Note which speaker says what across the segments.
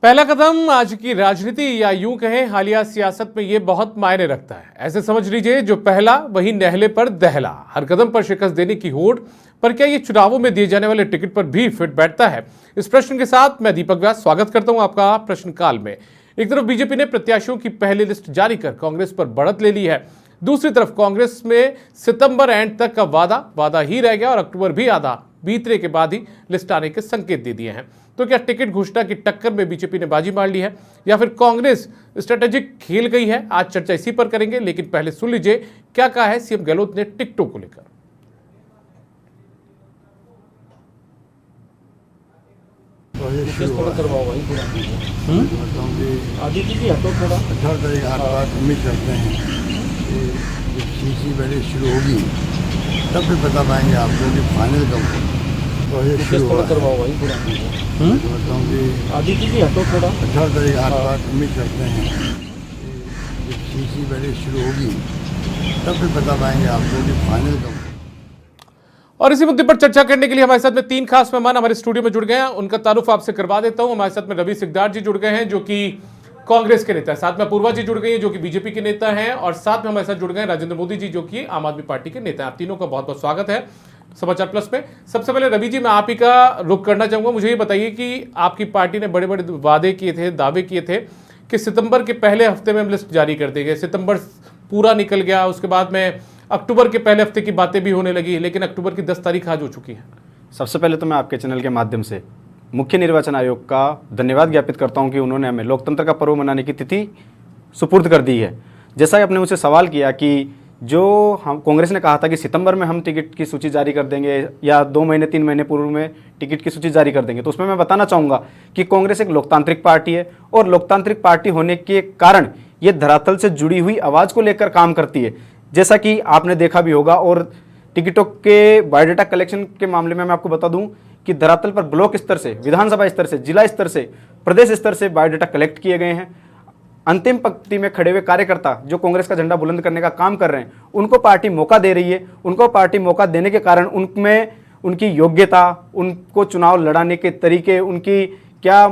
Speaker 1: पहला कदम आज की राजनीति या यूं कहें हालिया सियासत में ये बहुत मायने रखता है। ऐसे समझ लीजिए जो पहला वही नहले पर दहला, हर कदम पर शिकस्त देने की होड़। पर क्या ये चुनावों में दिए जाने वाले टिकट पर भी फिट बैठता है? इस प्रश्न के साथ मैं दीपक व्यास स्वागत करता हूं आपका प्रश्नकाल में। एक तरफ बीजेपी ने प्रत्याशियों की पहली लिस्ट जारी कर कांग्रेस पर बढ़त ले ली है, दूसरी तरफ कांग्रेस में सितंबर एंड तक का वादा ही रह गया और अक्टूबर भी आधा बीतने के बाद ही लिस्ट आने के संकेत दे दिए हैं। तो क्या टिकट घोषणा की टक्कर में बीजेपी ने बाजी मार ली है या फिर कांग्रेस स्ट्रेटेजिक खेल गई है? आज चर्चा इसी पर करेंगे, लेकिन पहले सुन लीजिए क्या कहा है सीएम गहलोत ने टिकटों को लेकर।
Speaker 2: उम्मीद करते हैं कि सीसी पहले शुरू होगी तब फिर बता पाएंगे आपको कि फाइनल कब होगा। उम्मीद करते हैं कि सीसी पहले शुरू होगी तब फिर बता पाएंगे आपको कि फाइनल कब होगा।
Speaker 1: और इसी मुद्दे पर चर्चा करने के लिए हमारे साथ में तीन खास मेहमान हमारे स्टूडियो में जुड़ गए हैं। उनका तारुफ आपसे करवा देता हूं। हमारे साथ में रवि सिकदार जी जुड़ गए हैं जो कि कांग्रेस के नेता है, साथ में अपूर्वा जी जुड़ गई हैं जो कि बीजेपी के नेता हैं, और साथ में हमारे साथ जुड़ गए राजेंद्र मोदी जी जो कि आम आदमी पार्टी के नेता हैं। आप तीनों का बहुत बहुत स्वागत है समाचार प्लस में। सबसे पहले रवि जी, मैं आप ही का रुख करना चाहूंगा। मुझे ये बताइए कि आपकी पार्टी ने बड़े बड़े वादे किए थे, दावे किए थे कि सितंबर के पहले हफ्ते में हम लिस्ट जारी कर देंगे। सितंबर पूरा निकल गया, उसके बाद में अक्टूबर के पहले हफ्ते की बातें भी होने लगी, लेकिन अक्टूबर की 10 तारीख आज हो चुकी है।
Speaker 3: सबसे पहले तो मैं आपके चैनल के माध्यम से मुख्य निर्वाचन आयोग का धन्यवाद ज्ञापित करता हूं कि उन्होंने हमें लोकतंत्र का पर्व मनाने की तिथि सुपुर्द कर दी है। जैसा कि आपने मुझसे सवाल किया कि जो हम कांग्रेस ने कहा था कि सितंबर में हम टिकट की सूची जारी कर देंगे या 2 महीने 3 महीने पूर्व में टिकट की सूची जारी कर देंगे, तो उसमें मैं बताना चाहूँगा कि कांग्रेस एक लोकतांत्रिक पार्टी है और लोकतांत्रिक पार्टी होने के कारण ये धरातल से जुड़ी हुई आवाज़ को लेकर काम करती है। जैसा कि आपने देखा भी होगा, और टिकटों के बायोडाटा कलेक्शन के मामले में मैं आपको बता दूं कि धरातल पर ब्लॉक स्तर से, विधानसभा स्तर से, जिला स्तर से, प्रदेश स्तर से बायोडाटा कलेक्ट किए गए हैं। अंतिम पंक्ति में खड़े हुए कार्यकर्ता जो कांग्रेस का झंडा बुलंद करने का काम कर रहे हैं, उनको पार्टी मौका दे रही है। उनको पार्टी मौका देने के कारण उनमें उनकी योग्यता, उनको चुनाव लड़ाने के तरीके, उनकी क्या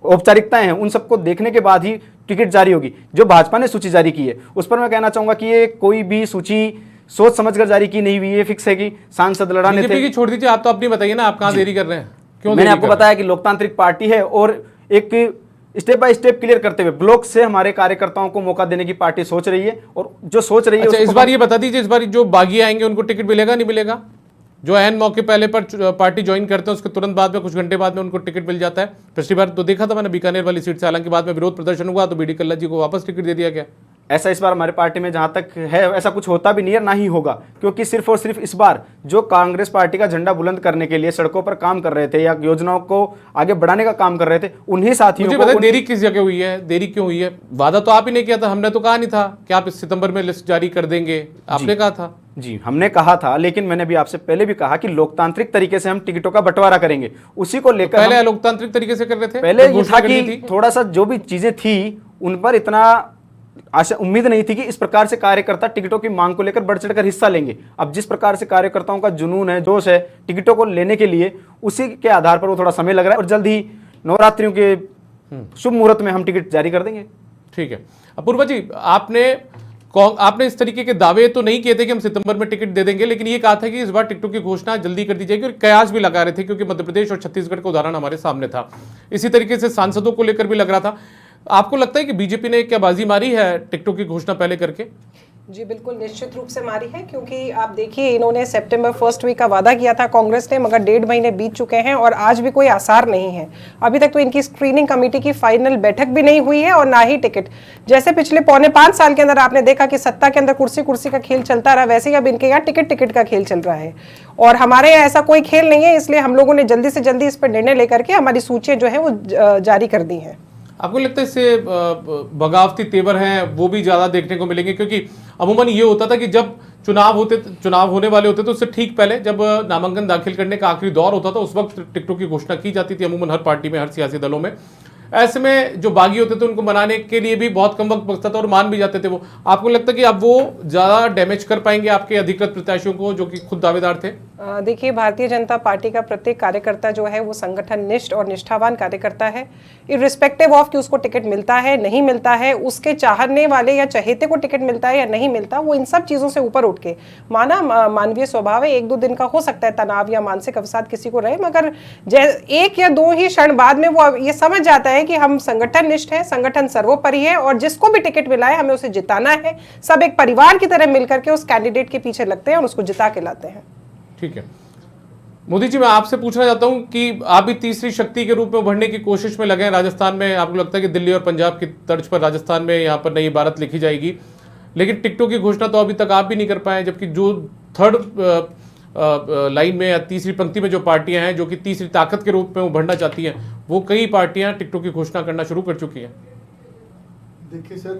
Speaker 3: औपचारिकताएं हैं, उन सबको देखने के बाद ही टिकट जारी होगी। जो भाजपा ने सूची जारी की है उस पर मैं कहना चाहूंगा कि ये कोई भी सूची सोच समझकर जारी की नहीं हुई है। फिक्स है कि सांसद लड़ाने थे।
Speaker 1: की छोड़ दीजिए, आप तो अपनी बताइए ना, आप कहां देरी कर रहे हैं? क्यों?
Speaker 3: मैंने आपको बताया कि लोकतांत्रिक पार्टी है और एक स्टेप बाय स्टेप क्लियर करते हुए ब्लॉक से हमारे कार्यकर्ताओं को मौका देने की पार्टी सोच रही है, और जो सोच रही है।
Speaker 1: अच्छा, इस बार ये बता दीजिए, इस बार जो बागी आएंगे उनको टिकट मिलेगा नहीं मिलेगा? जो एन मौके पहले पर पार्टी ज्वाइन करते हैं उसके तुरंत बाद में, कुछ घंटे बाद में उनको टिकट मिल जाता है। पिछली बार तो देखा था मैंने बीकानेर वाली सीट से, हालांकि बाद में विरोध प्रदर्शन हुआ तो बीडी कल्ला जी को वापस टिकट दे दिया गया।
Speaker 3: ऐसा इस बार हमारे पार्टी में जहां तक है ऐसा कुछ होता भी नहीं है, ना ही होगा, क्योंकि सिर्फ और सिर्फ इस बार जो कांग्रेस पार्टी का झंडा बुलंद करने के लिए सड़कों पर काम कर रहे थे या योजनाओं को आगे बढ़ाने का काम कर रहे थे, उन्हीं साथियों को
Speaker 1: देरी किस जगह हुई है? देरी क्यों हुई है? वादा तो आप ही ने किया था, हमने तो कहा नहीं था कि आप इस सितंबर में लिस्ट जारी कर देंगे, आपने कहा था।
Speaker 3: जी, हमने कहा था, लेकिन मैंने भी आपसे पहले भी कहा कि लोकतांत्रिक तरीके से हम टिकटों का बंटवारा करेंगे। उसी को लेकर
Speaker 1: पहले लोकतांत्रिक तरीके से कर रहे थे,
Speaker 3: पहले ये था कि थोड़ा सा जो भी चीजें थी उन पर इतना आशा उम्मीद नहीं थी कि इस प्रकार से कार्यकर्ता टिकटों की मांग को लेकर बढ़ चढ़कर हिस्सा लेंगे। अब जिस प्रकार से कार्यकर्ताओं का जुनून है, जोश है टिकटों को लेने के लिए, उसी के आधार पर वो थोड़ा समय लग रहा है और जल्द ही नवरात्रियों के शुभ मुहूर्त में हम टिकट जारी कर देंगे।
Speaker 1: ठीक है। अपूर्वा जी, आपने इस तरीके के दावे तो नहीं किए थे कि हम सितंबर में टिकट दे देंगे, लेकिन ये कहा था कि इस बार टिकटों की घोषणा जल्दी कर दी जाएगी, और कयास भी लगा रहे थे क्योंकि मध्य प्रदेश और छत्तीसगढ़ का उदाहरण हमारे सामने था। इसी तरीके से सांसदों को लेकर भी लग रहा था। आपको लगता है कि बीजेपी ने क्या बाजी मारी है टिकटों की घोषणा पहले करके?
Speaker 4: जी बिल्कुल, निश्चित रूप से मारी है, क्योंकि आप देखिए इन्होंने सितंबर फर्स्ट वीक का वादा किया था कांग्रेस ने, मगर 1.5 महीने बीत चुके हैं और आज भी कोई आसार नहीं है। अभी तक तो इनकी स्क्रीनिंग कमेटी की फाइनल बैठक भी नहीं हुई है और ना ही टिकट। जैसे पिछले 4.25 साल के अंदर आपने देखा कि सत्ता के अंदर कुर्सी कुर्सी का खेल चलता रहा, वैसे ही अब इनके यहाँ टिकट का खेल चल रहा है, और हमारे यहाँ ऐसा कोई खेल नहीं है। इसलिए हम लोगों ने जल्दी से जल्दी इस पर निर्णय लेकर के हमारी सूचियाँ जो है वो जारी कर दी हैं।
Speaker 1: आपको लगता है इससे बगावती तेवर हैं वो भी ज्यादा देखने को मिलेंगे? क्योंकि अमूमन ये होता था कि जब चुनाव होने वाले होते तो उससे ठीक पहले जब नामांकन दाखिल करने का आखिरी दौर होता था, उस वक्त टिकटों की घोषणा की जाती थी अमूमन हर पार्टी में, हर सियासी दलों में। ऐसे में जो बागी होते थे उनको मनाने के लिए भी बहुत कम वक्त बचता था और मान भी जाते थे वो। आपको लगता है कि अब वो ज्यादा डैमेज कर पाएंगे आपके अधिकृत प्रत्याशियों को जो कि खुद दावेदार थे?
Speaker 4: देखिए, भारतीय जनता पार्टी का प्रत्येक कार्यकर्ता जो है वो संगठन निष्ठ और निष्ठावान कार्यकर्ता है। इर्रिस्पेक्टिव ऑफ कि उसको टिकट मिलता है नहीं मिलता है, उसके चाहने वाले या चहेते को टिकट मिलता है या नहीं मिलता, वो इन सब चीज़ों से ऊपर उठ के मानवीय स्वभाव है। 1-2 दिन का हो सकता है तनाव या मानसिक अवसाद किसी को रहे, मगर 1 या 2 ही क्षण बाद में वो ये समझ जाता है कि हम संगठन निष्ठ है, संगठन सर्वोपरि है और जिसको भी टिकट मिला है हमें उसे जिताना है। सब एक परिवार की तरह मिलकर के उस कैंडिडेट के पीछे लगते हैं और उसको जिता के लाते हैं।
Speaker 1: ठीक है मोदी जी, मैं आपसे पूछना चाहता हूं कि आप भी तीसरी शक्ति के रूप में उभरने की कोशिश में लगे हैं राजस्थान में। आपको लगता है कि दिल्ली और पंजाब की तर्ज पर राजस्थान में यहाँ पर नई इबारत लिखी जाएगी, लेकिन टिकटों की घोषणा तो अभी तक आप भी नहीं कर पाए, जबकि जो थर्ड लाइन में या तीसरी पंक्ति में जो पार्टियां हैं जो कि तीसरी ताकत के रूप में उभरना चाहती हैं, वो कई पार्टियां टिकटों की घोषणा करना शुरू कर चुकी हैं।
Speaker 2: देखिए सर,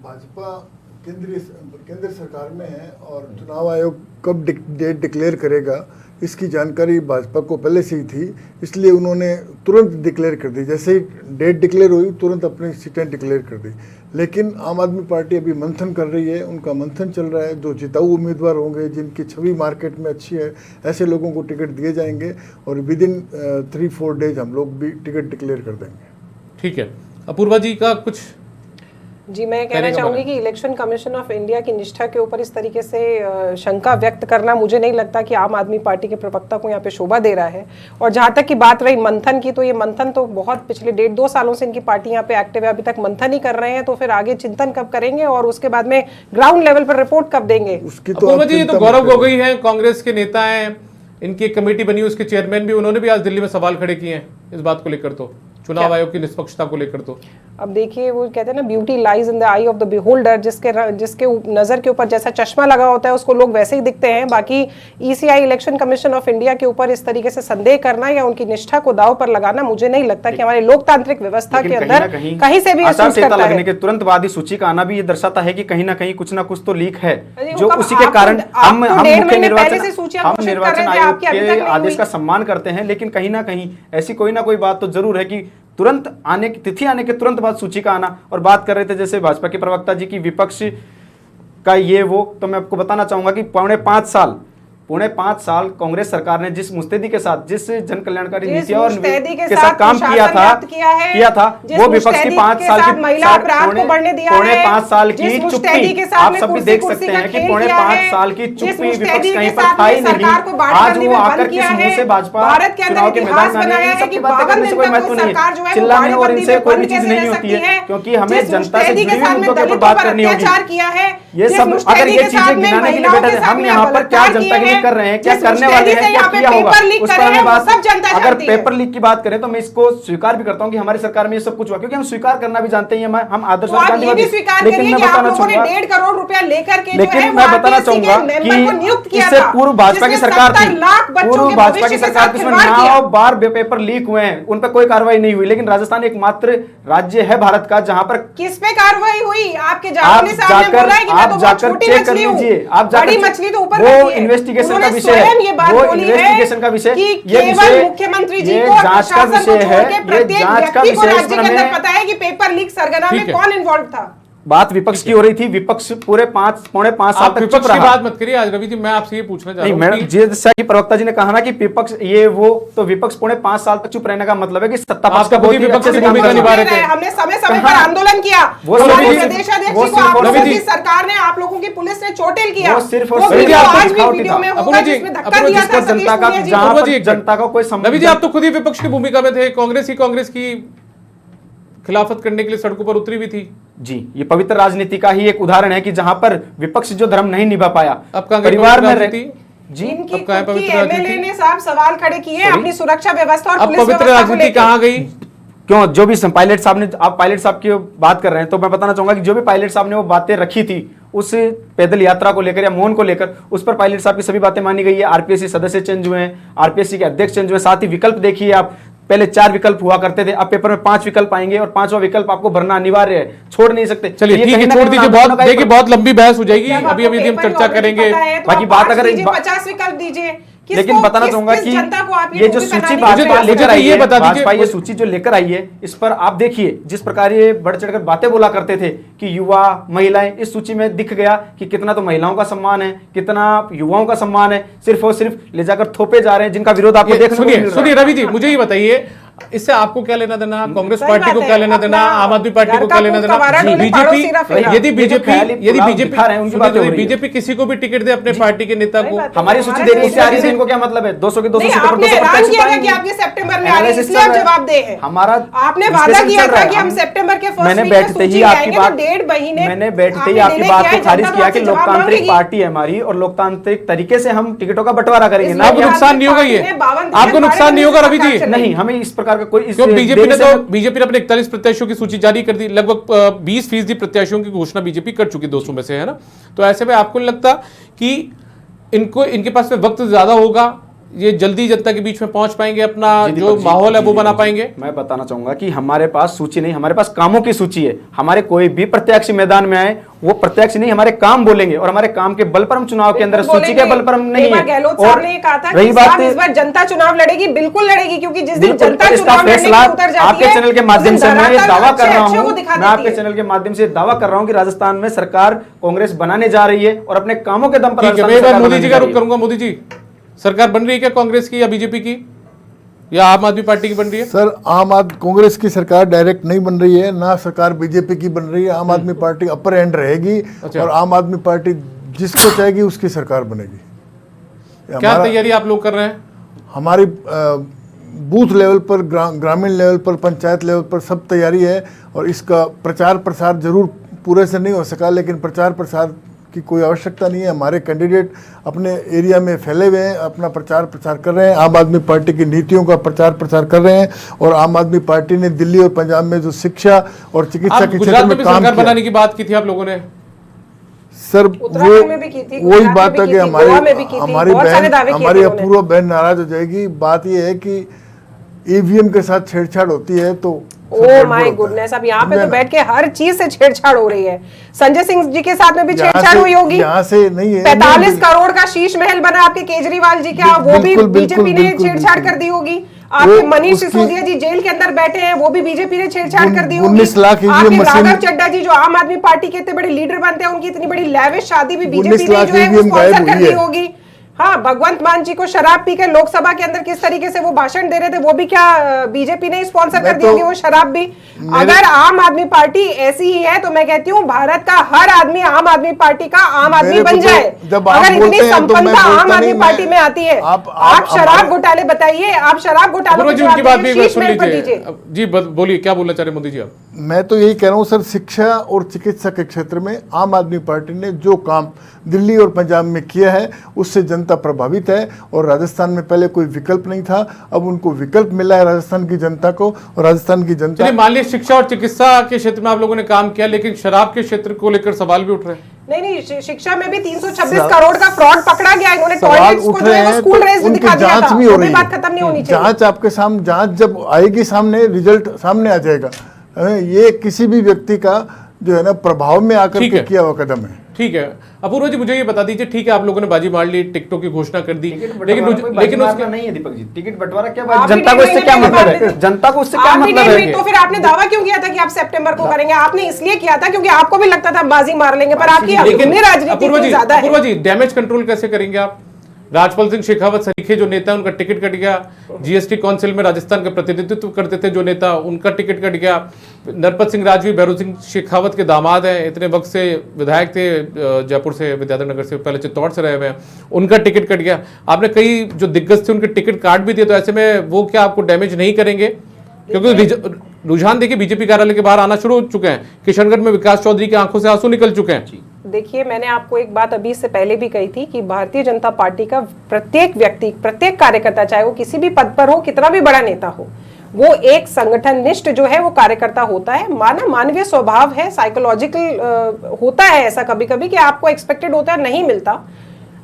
Speaker 2: भाजपा केंद्र सरकार में है और चुनाव आयोग कब डेट डिक्लेयर करेगा इसकी जानकारी भाजपा को पहले से ही थी, इसलिए उन्होंने तुरंत डिक्लेयर कर दी। जैसे ही डेट डिक्लेयर हुई तुरंत अपनी सीटें डिक्लेयर कर दी। लेकिन आम आदमी पार्टी अभी मंथन कर रही है, उनका मंथन चल रहा है। जो जिताऊ उम्मीदवार होंगे, जिनकी छवि मार्केट में अच्छी है, ऐसे लोगों को टिकट दिए जाएंगे और विदिन 3-4 डेज हम लोग भी टिकट डिक्लेयर कर देंगे।
Speaker 1: ठीक है, अपूर्वा जी का कुछ?
Speaker 4: जी, मैं कहना चाहूंगी कि इलेक्शन कमीशन ऑफ इंडिया की निष्ठा के ऊपर इस तरीके से शंका व्यक्त करना मुझे नहीं लगता कि आम आदमी पार्टी के प्रवक्ता को यहाँ पे शोभा दे रहा है। और जहाँ तक की बात रही मंथन की, तो ये मंथन तो बहुत पिछले 1.5-2 सालों से इनकी पार्टी यहाँ पे एक्टिव है, अभी तक मंथन ही कर रहे हैं। तो फिर आगे चिंतन कब करेंगे और उसके बाद में ग्राउंड लेवल पर रिपोर्ट कब देंगे?
Speaker 2: उसकी तो
Speaker 1: जी, तो गौरव गोगोई है, कांग्रेस के नेता है, इनकी एक कमेटी बनी, उसके चेयरमैन भी, उन्होंने भी आज दिल्ली में सवाल खड़े किए हैं इस बात को लेकर, तो चुनाव आयोग की निष्पक्षता को लेकर। तो
Speaker 4: अब देखिए, वो कहते हैं ना, beauty lies in the I of the beholder, जिसके नजर के ऊपर जैसा चश्मा लगा होता है उसको लोग वैसे ही दिखते हैं। बाकी ECI election commission of India के ऊपर इस तरीके से संदेह करना या उनकी निष्ठा को दाव पर लगाना मुझे नहीं लगता कि हमारे लोकतांत्रिक व्यवस्था के अंदर कहीं से भी
Speaker 3: आचार संहिता लगने के तुरंत बाद ही सूची का आना भी ये दर्शाता है कि कहीं ना कहीं कुछ ना कुछ तो लीक है, जो उसी के कारण हम मुख्य निर्वाचन आयोग के आदेश का सम्मान करते हैं, लेकिन कहीं ना कहीं ऐसी कोई ना कोई बात तो जरूर है कि तुरंत तिथि आने के तुरंत बाद सूची का आना। और बात कर रहे थे जैसे भाजपा के प्रवक्ता जी की विपक्ष का ये वो, तो मैं आपको बताना चाहूंगा कि पौने 5 साल कांग्रेस सरकार ने जिस मुस्तैदी के साथ, जिस जन कल्याणकारी नीतियां और के साथ काम किया था वो विपक्ष की 5 साल की पौने 5 साल की चुप्पी आप सब भी देख सकते हैं कि पौने 5 साल की चुप्पी विपक्ष कहीं पर था ही नहीं। आज वो आकर किस मुंह से भाजपा चुनाव के मैदान में आने, इन सबकी बातें करने से कोई महत्व नहीं है, चिल्लाने और इनसे कोई भी चीज नहीं होती है, क्योंकि हमें जनता से जुड़ी हुई मुद्दों के ऊपर बात करनी होगी। ये सब अगर ये चीजें गिनाने के लिए बैठे थे, हम यहाँ पर क्या जनता के लिए कर रहे हैं, क्या करने वाले हैं, क्या किया होगा, उस पर हमें बात। अगर पेपर लीक की बात करें तो मैं इसको स्वीकार भी करता हूं कि हमारी सरकार में ये सब कुछ हुआ, क्योंकि हम स्वीकार करना भी जानते हैं, हम आदर्श गांधीवादी। लेकिन मैं बताना चाहूंगा
Speaker 4: 1.5 करोड़ रुपया लेकर के,
Speaker 3: लेकिन मैं बताना चाहूंगा कि इससे पूर्व भाजपा की सरकार थी, पूर्व भाजपा की सरकार जिसमें 9 बार पेपर लीक हुए हैं, उन पर कोई कार्रवाई नहीं हुई। लेकिन राजस्थान एकमात्र राज्य है भारत का जहां पर
Speaker 4: किस पे कार्रवाई हुई? आपके जाकर चेक कर लीजिए, आप जाकर, बड़ी मछली तो ऊपर
Speaker 3: वो इन्वेस्टिगेशन का विषय है, वो इन्वेस्टिगेशन का विषय, ये विषय
Speaker 4: मुख्यमंत्री जी
Speaker 3: ये
Speaker 4: को
Speaker 3: जांच का विषय है, ये जांच का विषय।
Speaker 4: राज्य के अंदर पता है कि पेपर लीक सरगना में कौन इन्वॉल्व था।
Speaker 3: बात विपक्ष की हो रही थी, विपक्ष पूरे पौने 5 साल तक चुप रहा।
Speaker 1: बात मत करिए आज रवि जी, मैं आपसे ये पूछना चाह रहा हूं,
Speaker 3: जैसा कि प्रवक्ता जी ने कहा ना कि विपक्ष ये वो, तो विपक्ष पौने 5 साल तक चुप रहने का मतलब है कि सत्ता पक्ष का
Speaker 1: विपक्ष से भूमिका निभा रहे थे।
Speaker 4: हमने समय पर आंदोलन किया, प्रदेशाध्यक्ष को सरकार ने, आप लोगों की पुलिस ने चोटेल किया,
Speaker 3: वो सिर्फ
Speaker 4: आज भी वीडियो में होगा जिसमें धक्का दिया था
Speaker 3: जनता का, जहां पर जनता का कोई संबंध।
Speaker 1: रवि जी, आप तो खुद ही विपक्ष की भूमिका में थे, कांग्रेस की खिलाफत करने के लिए सड़कों पर उतरी भी थी।
Speaker 3: जी, ये पवित्र राजनीति का ही एक उदाहरण है कि जहां पर विपक्ष जो धर्म नहीं निभा पाया,
Speaker 1: अब
Speaker 3: परिवार में
Speaker 1: रहती
Speaker 4: जी, इनकी एमएलए ने साहब सवाल खड़े किए अपनी सुरक्षा व्यवस्था और पुलिस
Speaker 1: पवित्र राजनीति कहां गई?
Speaker 3: क्यों, जो भी पायलट साहब ने, आप पायलट साहब की बात कर रहे हैं, तो मैं बताना चाहूंगा कि जो भी पायलट साहब ने वो बातें रखी थी उस पैदल यात्रा को लेकर या मौन को लेकर, उस पर पायलट साहब की सभी बातें मानी गई है। आरपीएससी सदस्य चेंज हुए हैं, आरपीएससी के अध्यक्ष चेंज हुए, साथ ही विकल्प देखिए आप, पहले 4 विकल्प हुआ करते थे, अब पेपर में 5 विकल्प आएंगे और 5वां विकल्प आपको भरना अनिवार्य है, छोड़ नहीं सकते।
Speaker 1: चलिए ठीक है, छोड़ दीजिए, बहुत देखिए बहुत लंबी बहस हो जाएगी, अभी हम चर्चा करेंगे।
Speaker 4: बाकी बात अगर 50 विकल्प दीजिए
Speaker 3: लेकिन बताना चाहूंगा कि
Speaker 4: जनता को आप
Speaker 3: ये जो सूची
Speaker 1: मुझे
Speaker 3: भाजपा
Speaker 1: तो
Speaker 3: लेकर आई
Speaker 1: ये
Speaker 3: है,
Speaker 1: बता दीजिए,
Speaker 3: भाजपा ये सूची जो लेकर आई है, इस पर आप देखिए जिस प्रकार ये बढ़ चढ़कर बातें बोला करते थे कि युवा महिलाएं, इस सूची में दिख गया कि कितना तो महिलाओं का सम्मान है, कितना युवाओं का सम्मान है, सिर्फ और सिर्फ ले जाकर थोपे जा रहे हैं, जिनका विरोध आपको देखने को मिल रहा है।
Speaker 1: सुनिए रवि जी, मुझे ये बताइए, इससे आपको क्या लेना देना, कांग्रेस
Speaker 4: सही
Speaker 1: पार्टी
Speaker 4: बात
Speaker 1: को
Speaker 4: है,
Speaker 1: क्या लेना देना,
Speaker 4: अपना
Speaker 1: आम आदमी पार्टी को क्या लेना देना?
Speaker 4: कवारा डोले, पड़ोसी रहा फिर।
Speaker 1: यदि बीजेपी
Speaker 3: दिखा रहे हैं, उनकी बातें हो रही है।
Speaker 1: बीजेपी किसी को भी टिकट दे अपने पार्टी के नेता
Speaker 4: सही
Speaker 1: को,
Speaker 4: बात है।
Speaker 3: हमारी सूची देने से आ रही है, इनको क्या मतलब है? 200 के 200
Speaker 4: नहीं,
Speaker 3: सीटों पर
Speaker 4: आपने
Speaker 3: 200
Speaker 4: ऐलान
Speaker 3: प्रत्याशी
Speaker 4: किया था कि
Speaker 3: पाएंगे।
Speaker 4: आपके सितंबर में आ रही है,
Speaker 3: एनालिसिस
Speaker 4: इसलिए आप
Speaker 3: चल रहा है।
Speaker 4: जवाब दे हैं।
Speaker 3: हमारा
Speaker 4: आपने वादा
Speaker 3: विश्लेषण
Speaker 4: किया
Speaker 3: चल रहा
Speaker 4: था
Speaker 3: है।
Speaker 4: कि हम सितंबर के फर्स्ट
Speaker 3: मैंने
Speaker 4: वीक में
Speaker 3: बैठते
Speaker 4: सूची
Speaker 3: ही आपकी
Speaker 4: लाएंगे,
Speaker 3: बात,
Speaker 4: तो 1.5 महीने
Speaker 3: मैंने बैठते ही
Speaker 4: आपने
Speaker 3: आपकी
Speaker 4: निर्णय
Speaker 3: बात
Speaker 4: किया
Speaker 3: को
Speaker 4: है,
Speaker 3: खारिज
Speaker 4: जनता
Speaker 3: किया कि
Speaker 4: आपसे जवाब
Speaker 3: लोकतांत्रिक
Speaker 4: मांगेगी।
Speaker 3: पार्टी है हमारी और लोकतांत्रिक तरीके से हम टिकटों का बंटवारा करेंगे ना।
Speaker 1: आपको नुकसान नहीं होगा, ये आपको नुकसान नहीं होगा रवि जी?
Speaker 3: नहीं, हमें इस प्रकार का कोई इस
Speaker 1: क्यों? बीजेपी ने
Speaker 3: देश से-
Speaker 1: तो बीजेपी ने अपने 41 प्रत्याशियों की सूची जारी कर दी, लगभग 20% प्रत्याशियों की घोषणा बीजेपी कर चुकी 200 में से, है ना? तो ऐसे में आपको नहीं लगता कि इनको इनके पास में वक्त ज्यादा होगा, ये जल्दी जनता के बीच में पहुंच पाएंगे, अपना
Speaker 3: जी,
Speaker 1: जो
Speaker 3: दीपक जी,
Speaker 1: माहौल है
Speaker 3: जी,
Speaker 1: वो
Speaker 3: दीपक
Speaker 1: बना
Speaker 3: जी,
Speaker 1: पाएंगे?
Speaker 3: मैं बताना चाहूंगा कि हमारे पास सूची नहीं, हमारे पास कामों की सूची है। हमारे कोई भी प्रत्याशी मैदान में आए, वो प्रत्याशी नहीं, हमारे काम बोलेंगे और हमारे काम के बल पर हम चुनाव के अंदर, सूची के बल पर हम नहीं है।
Speaker 4: गहलोत साहब ने कहा था
Speaker 3: रही
Speaker 4: कि
Speaker 3: बात
Speaker 4: साहब इस बार जनता चुनाव लड़ेगी, बिल्कुल लड़ेगी, क्योंकि जिस दिन
Speaker 3: बिल्कुल,
Speaker 4: जनता
Speaker 3: इसका
Speaker 4: चुनाव लड़ने
Speaker 3: फैसला
Speaker 4: के उतर जाती
Speaker 3: आपके
Speaker 4: है,
Speaker 3: चैनल के माध्यम
Speaker 4: उस
Speaker 3: से
Speaker 4: दिन
Speaker 3: मैं ये
Speaker 4: धरातल
Speaker 3: दावा कर रहा
Speaker 4: अच्छे
Speaker 3: हूं,
Speaker 4: को दिखा
Speaker 3: मैं आपके
Speaker 4: देती है।
Speaker 3: चैनल के माध्यम से दावा कर रहा हूं कि राजस्थान में सरकार कांग्रेस बनाने जा रही है और अपने कामों के दम पर
Speaker 1: ठीक है,
Speaker 3: राजस्थान
Speaker 1: मैं एक बार
Speaker 3: सरकार
Speaker 1: मोदी
Speaker 3: बनाने
Speaker 1: जी
Speaker 3: जा
Speaker 1: का
Speaker 3: रही
Speaker 1: रुख
Speaker 3: है।
Speaker 1: करूंगा। मोदी जी, सरकार बन रही है क्या कांग्रेस की या बीजेपी की या आम आदमी पार्टी की बन रही है?
Speaker 2: सर, आम आदमी कांग्रेस की सरकार डायरेक्ट नहीं बन रही है, ना सरकार बीजेपी की बन रही है। आम आदमी पार्टी अपर एंड रहेगी
Speaker 1: अच्छा।
Speaker 2: और आम आदमी पार्टी जिसको चाहेगी उसकी सरकार बनेगी।
Speaker 1: क्या तैयारी आप लोग कर रहे हैं?
Speaker 2: हमारी बूथ लेवल पर, ग्रामीण लेवल पर, पंचायत लेवल पर सब तैयारी है और इसका प्रचार प्रसार जरूर पूरे से नहीं हो सका, लेकिन प्रचार प्रसार की कोई आवश्यकता नहीं है। हमारे कैंडिडेट अपने एरिया में फैले हुए हैं, अपना प्रचार प्रसार कर रहे हैं, आम आदमी पार्टी की नीतियों का प्रचार प्रसार कर रहे हैं और आम आदमी पार्टी ने दिल्ली और पंजाब में जो शिक्षा और चिकित्सा
Speaker 1: आप
Speaker 2: के क्षेत्र
Speaker 1: गुजरात में
Speaker 2: में
Speaker 1: भी
Speaker 2: काम
Speaker 1: सरकार
Speaker 2: किया,
Speaker 1: बनाने की बात की थी आप लोगों ने?
Speaker 2: सर
Speaker 4: उत्तराखंड में भी की थी,
Speaker 2: वही
Speaker 4: गुजरात
Speaker 2: बात
Speaker 4: में
Speaker 2: है
Speaker 4: भी
Speaker 2: कि
Speaker 4: की थी, गोवा में भी की थी,
Speaker 2: हमारी
Speaker 4: बहुत सारे
Speaker 2: बहन,
Speaker 4: दावे किए
Speaker 2: हमारी
Speaker 4: थे उन्होंने।
Speaker 2: अपूर्व बहन नाराज हो जाएगी। बात यह है कि ईवीएम के साथ छेड़छाड़ होती है तो सब
Speaker 4: ओ
Speaker 2: गड़बड़
Speaker 4: माय
Speaker 2: होता है।
Speaker 4: गुडनेस, अब यहाँ पे
Speaker 2: समझे
Speaker 4: तो
Speaker 2: ना?
Speaker 4: बैठ के हर चीज से छेड़छाड़ हो रही है। संजय सिंह जी के साथ में भी
Speaker 2: यहाँ
Speaker 4: छेड़छाड़
Speaker 2: से-
Speaker 4: हुई होगी।
Speaker 2: यहाँ से नहीं है,
Speaker 4: 45
Speaker 2: नहीं,
Speaker 4: करोड़ का शीश महल बना आपके केजरीवाल जी का, वो भी
Speaker 2: बिल्कुल,
Speaker 4: बीजेपी ने
Speaker 2: बिल्कुल,
Speaker 4: छेड़छाड़
Speaker 2: बिल्कुल।
Speaker 4: कर दी होगी। आपके
Speaker 2: वो
Speaker 4: मनीष
Speaker 2: उसकी-
Speaker 4: सिसोदिया जी जेल के अंदर बैठे हैं, वो भी बीजेपी ने छेड़छाड़ कर दी होगी।
Speaker 2: 19 लाख ईवीएम
Speaker 4: आपके
Speaker 2: मशीन-
Speaker 4: राघव चड्डा जी जो आम आदमी पार्टी के इतने बड़े लीडर बनते हैं, उनकी इतनी बड़ी लैविश शादी भी
Speaker 2: 19
Speaker 4: बीजेपी ने
Speaker 2: लाख
Speaker 4: जो है वो
Speaker 2: ईवीएम गायब
Speaker 4: स्पॉन्सर कर
Speaker 2: हुई
Speaker 4: दी
Speaker 2: है।
Speaker 4: होगी। हाँ, भगवंत मान जी को शराब पी के लोकसभा के अंदर किस तरीके से वो भाषण दे रहे थे, वो भी क्या बीजेपी ने स्पॉन्सर कर दी होगी वो शराब भी? अगर आम आदमी पार्टी ऐसी ही है तो मैं कहती हूँ भारत का हर आदमी आम आदमी पार्टी का आम आदमी
Speaker 2: मेरे को
Speaker 4: बन
Speaker 2: तो
Speaker 4: जाए।
Speaker 2: जब आप
Speaker 4: अगर इतनी
Speaker 2: बोलते हैं तो मैं
Speaker 4: संपन्नता आम
Speaker 2: बोलता
Speaker 4: आदमी
Speaker 2: नहीं,
Speaker 4: पार्टी
Speaker 2: मैं-
Speaker 4: में आती है,
Speaker 2: आप
Speaker 4: आप शराब
Speaker 2: हमारे-
Speaker 4: घोटाले बताइए, आप शराब घोटालों
Speaker 1: अपूर्व
Speaker 4: के
Speaker 1: जी, उनकी बात
Speaker 4: जवाब
Speaker 1: भी एक
Speaker 4: दीजिए,
Speaker 1: बार
Speaker 4: शीश
Speaker 1: सुन
Speaker 4: महल पर
Speaker 1: लीजिए।
Speaker 4: दीजिए।
Speaker 1: जी बोलिए, क्या बोलना चाह रहे मोदी जी आप?
Speaker 2: मैं तो यही कह रहा हूँ सर, शिक्षा और चिकित्सा के क्षेत्र में आम आदमी पार्टी ने जो काम दिल्ली और पंजाब में किया है उससे जनता प्रभावित है और राजस्थान में पहले कोई विकल्प नहीं था, अब उनको विकल्प मिला है राजस्थान की जनता को और राजस्थान की जनता।
Speaker 1: चलिए, मान लीजिए शिक्षा और चिकित्सा के क्षेत्र में आप लोगों ने काम किया, लेकिन शराब के क्षेत्र को लेकर सवाल भी उठ रहे हैं।
Speaker 4: नहीं, शिक्षा में भी 326 करोड़ का फ्रॉड पकड़ा गया। इन्होंने
Speaker 2: सवाल
Speaker 4: टॉयलेट्स
Speaker 2: उठ
Speaker 4: को जो
Speaker 2: रहे
Speaker 4: है वो
Speaker 2: हैं
Speaker 4: स्कूल
Speaker 2: तो
Speaker 4: रेस
Speaker 2: उनकी
Speaker 4: दिखा दिया
Speaker 2: जांच
Speaker 4: था।
Speaker 2: भी हो
Speaker 4: वो
Speaker 2: रही
Speaker 4: भी बात खत्म नहीं होनी
Speaker 2: है।
Speaker 4: चाहिए।
Speaker 2: जांच आपके सामने, जांच जब आएगी सामने, रिजल्ट सामने आ जाएगा। ये किसी भी व्यक्ति का जो है ना प्रभाव में आकर
Speaker 1: ठीक
Speaker 2: के
Speaker 1: है।
Speaker 2: किया हुआ कदम है।
Speaker 1: ठीक है, अपूर्व जी मुझे ये बता दीजिए, ठीक है आप लोगों ने बाजी मार ली, टिकटों की घोषणा कर दी, लेकिन उसके
Speaker 3: नहीं है दीपक जी, टिकट बंटवारा क्या
Speaker 4: आप भी
Speaker 3: जनता को
Speaker 4: डेढ़
Speaker 3: इससे क्या
Speaker 4: महीने
Speaker 3: मतलब
Speaker 4: पहले
Speaker 3: है? जनता को उससे क्या
Speaker 4: आप भी
Speaker 3: मतलब
Speaker 4: डेढ़
Speaker 3: है?
Speaker 4: महीने, तो फिर आपने दावा क्यों किया था कि आप सितंबर को करेंगे? आपने इसलिए किया था क्योंकि आपको भी लगता था बाजी मार लेंगे, पर आपकी अपनी राजनीति
Speaker 1: अपूर्व
Speaker 4: क्यों ज्यादा है?
Speaker 1: अपूर्व जी, डैमेज कंट्रोल कैसे करेंगे आप? राजपाल सिंह शेखावत सरीखे जो नेता उनका टिकट कट गया, जीएसटी काउंसिल में राजस्थान का प्रतिनिधित्व करते थे जो नेता, उनका टिकट कट गया। नरपत सिंह राजवी भैरू सिंह शेखावत के दामाद हैं, इतने वक्त से विधायक थे, जयपुर से, विद्याधर नगर से, पहले चित्तौड़ से रहे हुए हैं, उनका टिकट कट गया। आपने कई जो दिग्गज थे उनके टिकट काट भी दिए, तो ऐसे में वो क्या आपको डैमेज नहीं करेंगे? क्योंकि रुझान देखिए बीजेपी कार्यालय के बाहर आना शुरू हो चुके हैं, किशनगढ़ में विकास चौधरी की आंखों से आंसू निकल चुके हैं।
Speaker 4: देखिए, मैंने आपको एक बात अभी से पहले भी कही थी कि भारतीय जनता पार्टी का प्रत्येक व्यक्ति, प्रत्येक कार्यकर्ता, चाहे वो किसी भी पद पर हो, कितना भी बड़ा नेता हो, वो एक संगठन निष्ठ जो है वो कार्यकर्ता होता है। मानवीय स्वभाव है, साइकोलॉजिकल होता है ऐसा कभी कभी कि आपको एक्सपेक्टेड होता है, नहीं मिलता।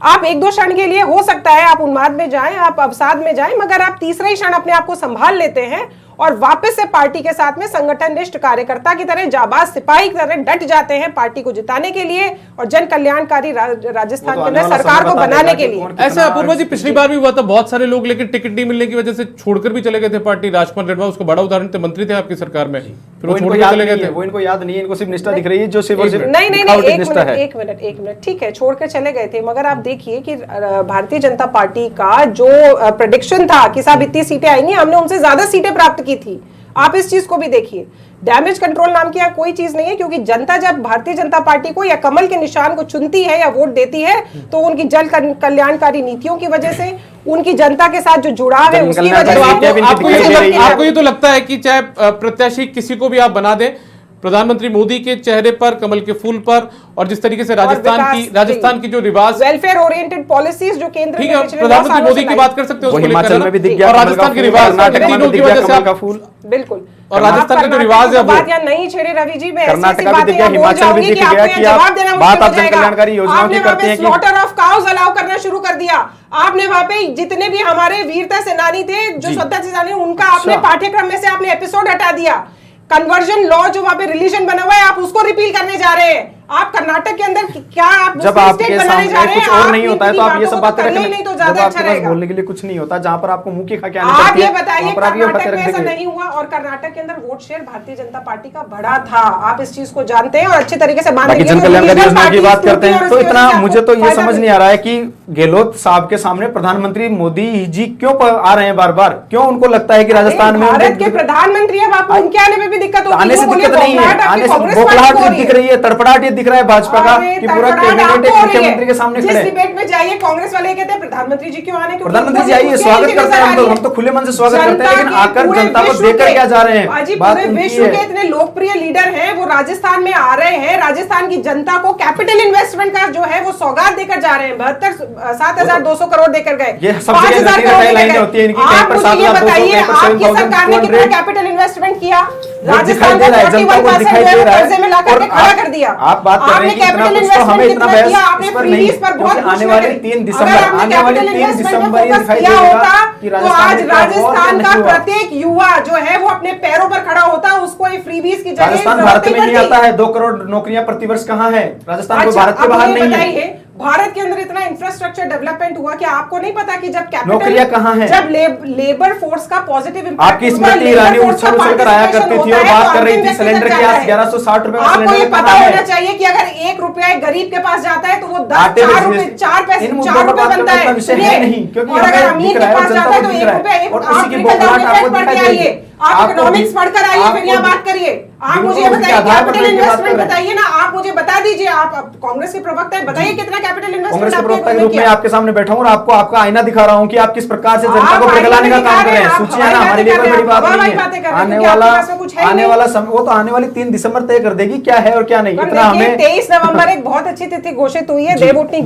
Speaker 4: आप एक दो क्षण के लिए हो सकता है आप उन्माद में जाएं, आप अवसाद में जाएं, मगर आप तीसरा ही क्षण अपने आप को संभाल लेते हैं और वापस से पार्टी के साथ में संगठननिष्ठ कार्यकर्ता की तरह, जाबाज सिपाही की तरह डट जाते हैं पार्टी को जिताने के लिए और जन कल्याणकारी राजस्थान के अंदर सरकार को बनाने के लिए।
Speaker 1: ऐसा अपूर्वा जी पिछली बार भी हुआ था, बहुत सारे लोग लेकिन टिकट नहीं मिलने की वजह से छोड़कर भी चले गए थे पार्टी। राजकुमार रेड्डा उसका बड़ा उदाहरण थे, मंत्री थे आपकी सरकार में, फिर वो छोड़ के चले गए थे।
Speaker 3: वो इनको याद नहीं है, इनको सिर्फ निष्ठा दिख रही है जो सिर्फ
Speaker 4: नहीं, एक मिनट, ठीक है, छोड़ के चले गए थे, मगर आप देखिए कि भारतीय जनता पार्टी का जो प्रेडिक्शन था कि साहब इतनी सीटें आएंगी, हमने उनसे ज्यादा सीटें प्राप्त की थी। आप इस चीज को भी देखिए, डैमेज कंट्रोल नाम की कोई चीज नहीं है, क्योंकि जनता जब भारतीय जनता पार्टी को या कमल के निशान को चुनती है या वोट देती है तो उनकी जन कल्याणकारी नीतियों की वजह से, उनकी जनता के साथ जो जुड़ाव है उसकी वजह से।
Speaker 1: आपको ये तो लगता है कि चाहे प्रत्याशी किसी को भी आप बना दें, प्रधानमंत्री मोदी के चेहरे पर कमल के फूल पर और जिस तरीके से राजस्थान की जो रिवाज
Speaker 4: वेलफेयर ओरिएंटेड पॉलिसीज जो केंद्र में
Speaker 1: प्रधानमंत्री मोदी की बात कर सकते हो,
Speaker 3: हिमाचल में भी दिख गया,
Speaker 1: और राजस्थान के रिवाज, तीनों की वजह से
Speaker 3: कमल का फूल,
Speaker 4: बिल्कुल,
Speaker 1: और राजस्थान का जो रिवाज है
Speaker 4: बात यहाँ नहीं छेड़े रवि जी, मैं
Speaker 3: कर्नाटक भी दिख गया, हिमाचल भी दिख गया कि आप बात आप जन कल्याणकारी योजनाओं की करते हैं कि
Speaker 4: स्लॉटर ऑफ काउज अलाउ करना शुरू कर दिया आपने। वहां पे जितने भी हमारे वीरता सेनानी थे, जो स्वतंत्रता सेनानी, उनका आपने पाठ्यक्रम में से आपने एपिसोड हटा दिया। कन्वर्जन लॉ जो वहां पे रिलीजन बना हुआ है, आप उसको रिपील करने जा रहे हैं। आप कर्नाटक के अंदर क्या आप
Speaker 3: जब आपके सामने कुछ और नहीं होता है तो आप ये सब बातें रखने,
Speaker 4: नहीं तो ज्यादा अच्छा रहेगा।
Speaker 3: बोलने के लिए कुछ नहीं होता, जहां पर आपको मुंह की खा के
Speaker 4: आप ये बताइए कर्नाटक में ऐसा नहीं हुआ, और कर्नाटक के अंदर vote share Bharatiya Janata party का बड़ा था, आप इस चीज को जानते हैं और अच्छे तरीके से मानते हैं।
Speaker 3: जन कल्याणकारी योजना की बात करते हैं तो इतना मुझे तो ये समझ नहीं आ रहा है कि गहलोत साहब के सामने प्रधानमंत्री मोदी जी क्यों आ रहे हैं बार बार, क्यों उनको लगता है कि राजस्थान में
Speaker 4: भारत के प्रधानमंत्री है, आपको उनके आने में भी दिक्कत होगी?
Speaker 3: आने से दिक्कत नहीं है, आने से बोखलाहट दिख रही है, तड़पड़ाहट दिख रहा है भाजपा का कि पूरा कैबिनेट एक मुख्यमंत्री के सामने खड़े।
Speaker 4: जिस डिबेट में जाइए कांग्रेस वाले कहते हैं प्रधानमंत्री जी क्यों आने,
Speaker 3: प्रधानमंत्री जी आइए, स्वागत करते हैं, हम तो खुले मन से स्वागत करते हैं, लेकिन आकर जनता को देकर क्या जा रहे हैं?
Speaker 4: पूरे विश्व के इतने लोकप्रिय लीडर हैं, वो राजस्थान में आ रहे हैं, राजस्थान की जनता को कैपिटल इन्वेस्टमेंट का जो है वो सौगात देकर जा रहे हैं। 7,200 करोड़ देकर गए, 5,000 करोड़ होती है इनकी। आप मुझे ये बताइए, आपकी सरकार ने कितना कैपिटल इन्वेस्टमेंट किया? राजस्थान को 41% कर्जे में लाकर के खड़ा कर दिया।
Speaker 3: आप बात कर रहे हैं कि इतना कुछ तो हमें इतना बहस
Speaker 4: आपने फ्रीबीज पर बहुत
Speaker 3: आने वाले 3 दिसंबर ये दिखाई देगा कि
Speaker 4: तो आज राजस्थान का प्रत्येक युवा जो है वो अपने पैरों पर खड़ा होता है, उसको ये फ्रीबीज की जगह
Speaker 3: राजस्थान भारत में नहीं आता है। 2 करोड़ नौकरियां प्रतिवर्ष कहाँ है? राजस्थान को भारत के बाहर नहीं है।
Speaker 4: भारत के अंदर इतना इंफ्रास्ट्रक्चर डेवलपमेंट हुआ कि आपको नहीं पता कि जब कैपिटल
Speaker 3: नौकरियां कहाँ हैं?
Speaker 4: जब लेबर फोर्स का पॉजिटिव इंपैक्ट,
Speaker 3: आपकी स्मृति ईरानी उछल कर आया करती थी और बात कर रही थी सिलेंडर के 1160 रुपए।
Speaker 4: आपको ये पता होना चाहिए कि अगर 1 रुपया एक गरीब के पास जाता है तो वो 4 रुपए बनता है, और अगर अमीर के पास जाता है तो 1 रुपया। आप इकोनॉमिक्स पढ़कर आइए, फिर यहाँ बात करिए। आप मुझे बताइए कैपिटल इन्वेस्टमेंट बताइए ना, आप मुझे बता दीजिए, आप कांग्रेस के प्रवक्ता है, बताइए कितना कैपिटल इन्वेस्टमेंट
Speaker 3: आपके रूप में आपके सामने बैठा हूं और आपको आपका आईना दिखा रहा हूं कि आप किस प्रकार से जनता को प्रगलाने का काम कर रहे हैं। सूचियां ना हमारे लिए कोई बड़ी बात नहीं है। आने वाला समय वो तो आने वाली 3 दिसंबर तय कर देगी क्या है और क्या नहीं। इतना हमें
Speaker 4: 23 नवंबर एक बहुत अच्छी तिथि घोषित हुई है, देवउठनी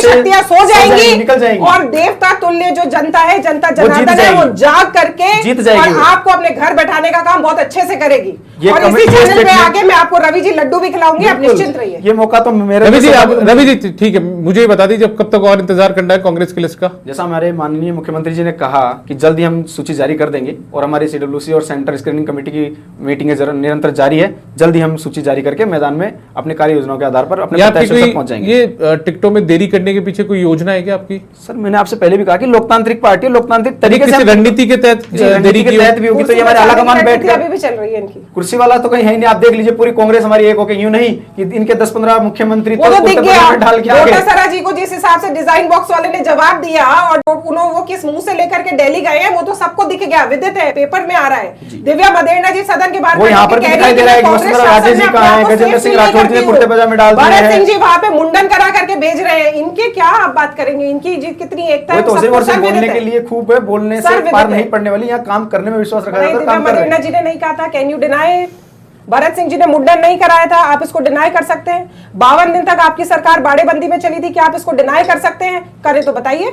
Speaker 3: शक्तियां
Speaker 4: सो जाएंगी,
Speaker 3: निकल जाएंगी,
Speaker 4: और देवता तुल्य जो जनता है, जनता जनार्दन है, वो जाग करके
Speaker 3: जीत जाएगी
Speaker 4: और आपको अपने घर बैठाने का काम बहुत अच्छे से करेगी। और इसी चैनल पे आगे मैं आपको रवि जी लड्डू भी खिलाऊंगी, आप निश्चिंत रहिए।
Speaker 3: ये मौका तो मेरे
Speaker 1: रवि जी ठीक है, मुझे ये बता दीजिए कब तक और इंतजार करना है कांग्रेस की लिस्ट का?
Speaker 3: जैसा हमारे माननीय मुख्यमंत्री जी ने कहा कि जल्द ही हम सूची जारी कर देंगे, और हमारी सीडब्ल्यूसी और सेंटर स्क्रीनिंग कमेटी की मीटिंगें निरंतर जारी है। जल्द ही हम सूची जारी करके मैदान में अपने कार्य योजनाओं के आधार पर अपने प्रत्याशियों तक पहुंच जाएंगे।
Speaker 1: ये टिकटों में देरी करने के पीछे कोई योजना है क्या आपकी?
Speaker 3: सर मैंने आपसे पहले भी कहा कि लोकतांत्रिक पार्टी लोकतांत्रिक तरीके से
Speaker 1: रणनीति के तहत देरी के तहत
Speaker 3: भी होगी, तो ये हमारे आलाकमान बैठ के
Speaker 4: अभी भी चल रही है इनकी
Speaker 3: कुर्सी वाला तो कहीं है नहीं। आप देख लीजिए पूरी कांग्रेस हमारी एक होके, यूं नहीं कि इनके 10-15 मुख्यमंत्री
Speaker 4: तो दिख गया। डोटासरा जी को जिस हिसाब से डिजाइन बॉक्स वाले ने जवाब दिया और उन्होंने वो किस मुंह से लेकर के दिल्ली गए हैं, वो तो सबको दिख गया, विदित है, पेपर में आ रहा है। दिव्या मदेरणा जी सदन के बाहर
Speaker 3: यहाँ पर दिखाई दे रहा है, राजेश जी कहाँ है, गजेंद्र सिंह राठौर जी कुर्ते पजामे डाल दिए हैं,
Speaker 4: भरत सिंह जी वहाँ पे मुंडन करा करके भेज रहे हैं। इनके क्या आप बात करेंगे, इनकी कितनी एकता है।
Speaker 3: बोलने के लिए खूब है, बोलने से पार नहीं पड़ने वाली, यहाँ काम करने में विश्वास रखा जाता है।
Speaker 4: दिव्या मदेरणा जी ने नहीं कहा था can you deny? Bharat Singh ji ने मुंडन नहीं कराया था, आप इसको डिनाई कर सकते हैं? 52 दिन तक आपकी सरकार बाड़ेबंदी में चली थी, क्या आप इसको डिनाई कर सकते हैं? करें तो बताइए।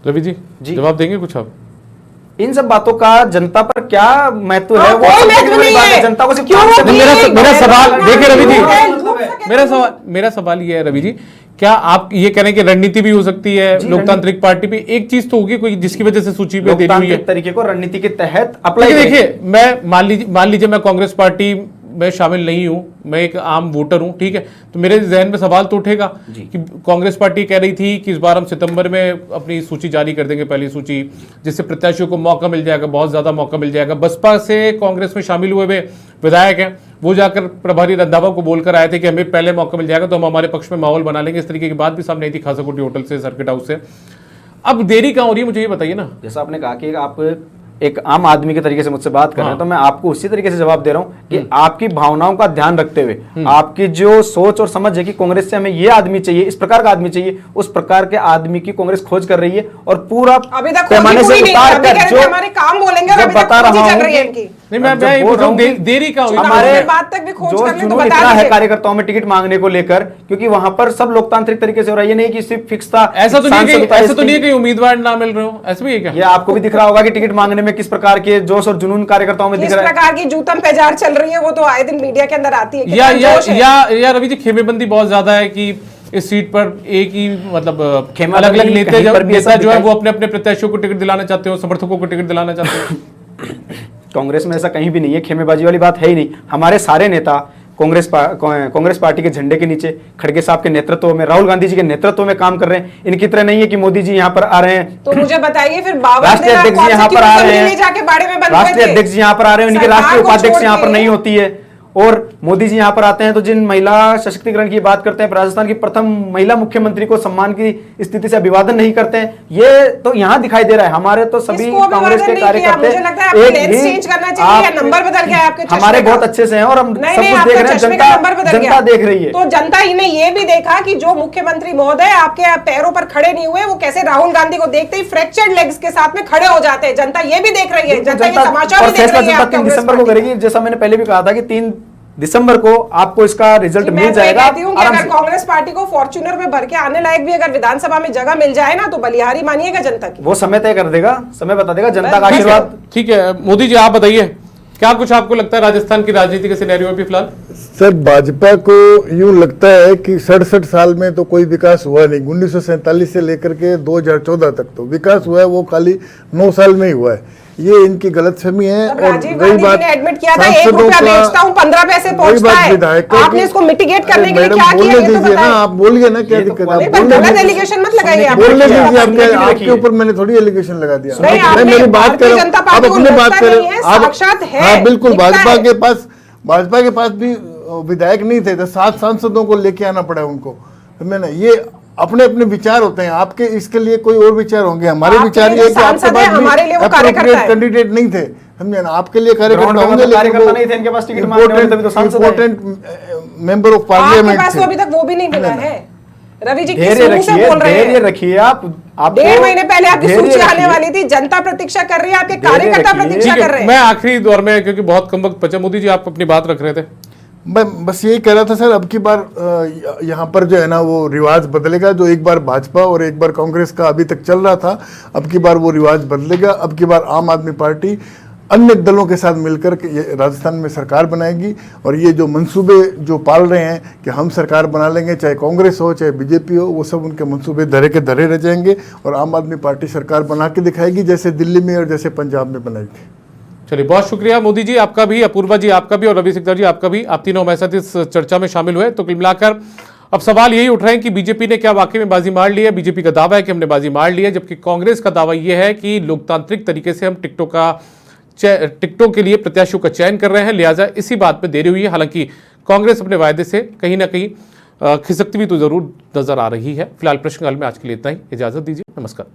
Speaker 1: रवि जी जवाब देंगे कुछ आप?
Speaker 3: इन सब बातों का जनता पर क्या महत्व है?
Speaker 4: कोई महत्व नहीं है।
Speaker 3: जनता को सिर्फ
Speaker 1: मेरा सवाल देखिए रवि जी, मेरा सवाल ये है रवि जी क्या आप ये कह रहे हैं कि रणनीति भी हो सकती है लोकतांत्रिक पार्टी पे? एक चीज तो होगी कोई जिसकी वजह से सूची पे देरी हुई है।
Speaker 3: लोकतांत्रिक तरीके को रणनीति के तहत अप्लाई
Speaker 1: देखिए, मैं मान लीजिए मैं कांग्रेस पार्टी में शामिल नहीं हूं, मैं एक आम वोटर हूं, ठीक है, तो मेरे जहन में सवाल तो उठेगा कि कांग्रेस पार्टी कह रही थी कि इस बार हम सितंबर में अपनी सूची जारी कर देंगे, पहली सूची, जिससे प्रत्याशियों को मौका मिल जाएगा, बहुत ज्यादा मौका मिल जाएगा। बसपा से कांग्रेस में शामिल हुए हुए विधायक हैं, वो जाकर प्रभारी रंधावा को बोलकर आए थे कि हमें पहले मौका मिल जाएगा तो हम हमारे पक्ष में माहौल बना लेंगे। इस तरीके की बात भी सामने आई थी खासाकोटी होटल से, सर्किट हाउस से। अब देरी कहां हो रही है, मुझे ये बताइए ना।
Speaker 3: जैसा आपने कहा कि आप एक आम आदमी के तरीके से मुझसे बात कर रहे हैं, तो मैं आपको उसी तरीके से जवाब दे रहा हूं कि आपकी भावनाओं का ध्यान रखते हुए आपकी जो सोच और समझ है कि कांग्रेस से हमें ये आदमी चाहिए, इस प्रकार का आदमी चाहिए, उस प्रकार के आदमी की कांग्रेस खोज कर रही है और पूरा
Speaker 4: अभी तक
Speaker 3: पैमाने से उतार कर जो
Speaker 4: हमारे काम बोलेंगे और अभी तक
Speaker 3: बता रहा हूं
Speaker 1: नहीं, मैं बोल रहा हूं देरी का
Speaker 3: हमारे
Speaker 4: बात तक भी खोज
Speaker 3: जो
Speaker 4: कर ले तो
Speaker 3: जुनून
Speaker 4: बता
Speaker 3: इतना है
Speaker 4: दीजिए।
Speaker 3: कार्यकर्ताओं में टिकट मांगने को लेकर, क्योंकि वहां पर सब लोकतांत्रिक तरीके से हो रहा है। ये नहीं कि सिर्फ फिक्स था,
Speaker 1: ऐसा तो नहीं
Speaker 3: सांसद
Speaker 1: है कि उम्मीदवार ना मिल रहे हो, ऐसा भी है क्या?
Speaker 3: ये आपको भी दिख रहा होगा कि टिकट मांगने में किस प्रकार के जोश और जुनून कार्यकर्ताओं में दिख
Speaker 4: किस
Speaker 3: रहा है।
Speaker 4: प्रकार की जूतम पेजार चल रही है वो तो आए दिन मीडिया के अंदर आती है।
Speaker 1: या
Speaker 4: कितना जोश है।
Speaker 1: या रवि जी, खेमेबंदी बहुत ज्यादा है कि इस सीट पर एक ही मतलब अलग अलग नेता जो है वो अपने अपने प्रत्याशियों को टिकट दिलाना चाहते हो, समर्थकों को टिकट दिलाना चाहते हो।
Speaker 3: कांग्रेस में ऐसा कहीं भी नहीं है, खेमेबाजी वाली बात है ही नहीं। हमारे सारे नेता कांग्रेस पार्टी के झंडे के नीचे, खड़गे साहब के नेतृत्व में, राहुल गांधी जी के नेतृत्व में काम कर रहे हैं। इनकी तरह नहीं है कि मोदी जी यहाँ पर आ रहे हैं
Speaker 4: तो मुझे बताइए फिर
Speaker 3: राष्ट्रीय अध्यक्ष जी यहाँ पर आ रहे हैं,
Speaker 4: जाके बाड़े में बंद
Speaker 3: राष्ट्रीय अध्यक्ष जी यहाँ पर आ रहे हैं, उनके राष्ट्रीय उपाध्यक्ष यहाँ पर नहीं होती है, और मोदी जी यहाँ पर आते हैं तो जिन महिला सशक्तिकरण की बात करते हैं, राजस्थान की प्रथम महिला मुख्यमंत्री को सम्मान की स्थिति से अभिवादन नहीं करते हैं। ये तो यहाँ दिखाई दे रहा है। हमारे तो सभी कांग्रेस के कार्यकर्ता हमारे बहुत अच्छे से हैं और हम सब कुछ देख रहे हैं, जनता देख रही है।
Speaker 4: तो जनता ही ने ये भी देखा कि जो मुख्यमंत्री महोदय आपके पैरों पर खड़े नहीं हुए, वो कैसे राहुल गांधी को देखते ही फ्रैक्चर्ड लेग्स के साथ में खड़े हो जाते हैं। जनता ये भी देख रही है, जनता ये समाचार भी देख रही है।
Speaker 3: 3 दिसंबर को करेगी, जैसा मैंने पहले भी कहा था कि 3 दिसंबर को आपको इसका रिजल्ट मिल जाएगा।
Speaker 4: अगर कांग्रेस पार्टी को फॉर्च्यूनर में भर के आने लायक भी अगर विधानसभा में जगह मिल जाए ना, तो बलिहारी मानिएगा जनता की।
Speaker 3: वो समय तय कर देगा, समय बता देगा, जनता का आशीर्वाद।
Speaker 1: ठीक है, मोदी जी आप बताइए, क्या कुछ आपको लगता है राजस्थान की राजनीति के सिनेरियो में फिलहाल?
Speaker 2: सर, भाजपा को यूं लगता है कि 67 साल में तो कोई विकास हुआ नहीं। 1947 से लेकर के 2014 तक तो विकास हुआ है, वो खाली 9 साल में ही हुआ है। ये इनकी गलतफहमी है। और
Speaker 4: राजीव गांधी ने एडमिट किया था 1 रुपया बेचता हूं 15 पैसे पहुंचता है। आपने इसको मिटिगेट करने के लिए क्या किया ये तो बताइए।
Speaker 2: आप बोलिए ना, क्या दिक्कत है?
Speaker 4: गलत एलिगेशन मत लगाइए आप।
Speaker 2: बोलने दीजिए, आपके ऊपर मैंने थोड़ी एलिगेशन लगा दिया। मैं मेरी बात कर रहा हूँ, आप अपनी बात करें। हाँ बिल्कुल, भाजपा के पास भी विधायक नहीं थे तो 7 सांसदों को लेके आना पड़ा उनको। मैंने ये अपने अपने विचार होते हैं, आपके इसके लिए कोई और विचार होंगे। हमारे विचार ये कि आपके पास
Speaker 4: हमारे लिए वो कार्यकर्ता है,
Speaker 2: कैंडिडेट नहीं थे, समझे ना? आपके लिए कार्यकर्ता होंगे,
Speaker 3: कार्यकर्ता नहीं थे, इनके पास टिकट मांगने वाले तभी तो सांसद हैं।
Speaker 2: इंपॉर्टेंट मेंबर ऑफ पार्लियामेंट थे।
Speaker 4: अभी तक वो भी नहीं मिला है। रवि जी
Speaker 3: धैर्य रखिए आप।
Speaker 4: 1.5 महीने पहले आपकी सूची आने वाली थी, जनता प्रतीक्षा कर रही है, आपके कार्यकर्ता प्रतीक्षा कर रहे हैं।
Speaker 1: मैं आखिरी दौर में, क्योंकि बहुत कम वक्त बचा, मोदी जी आप अपनी बात रख रहे थे।
Speaker 2: मैं बस यही कह रहा था सर, अब की बार यहाँ पर जो है ना वो रिवाज बदलेगा। जो एक बार भाजपा और एक बार कांग्रेस का अभी तक चल रहा था, अब की बार वो रिवाज बदलेगा। अब की बार आम आदमी पार्टी अन्य दलों के साथ मिलकर के राजस्थान में सरकार बनाएगी। और ये जो मंसूबे जो पाल रहे हैं कि हम सरकार बना लेंगे, चाहे कांग्रेस हो चाहे बीजेपी हो, वो सब उनके मंसूबे धरे के धरे रह जाएंगे और आम आदमी पार्टी सरकार बना के दिखाएगी, जैसे दिल्ली में और जैसे पंजाब में बनाई थी।
Speaker 1: चलिए, बहुत शुक्रिया मोदी जी आपका भी, अपूर्वा जी आपका भी और रवि सिकदार जी आपका भी। आप तीनों हमारे साथ इस चर्चा में शामिल हुए। तो कुल मिलाकर अब सवाल यही उठ रहे हैं कि बीजेपी ने क्या वाकई में बाजी मार ली है? बीजेपी का दावा है कि हमने बाजी मार ली है, जबकि कांग्रेस का दावा यह है कि लोकतांत्रिक तरीके से हम टिकटों के लिए प्रत्याशियों का चयन कर रहे हैं, लिहाजा इसी बात पर देरी हुई है। हालांकि कांग्रेस अपने वायदे से कहीं ना कहीं खिसकती भी तो जरूर नजर आ रही है। फिलहाल प्रश्नकाल में आज के लिए इतना ही, इजाजत दीजिए, नमस्कार।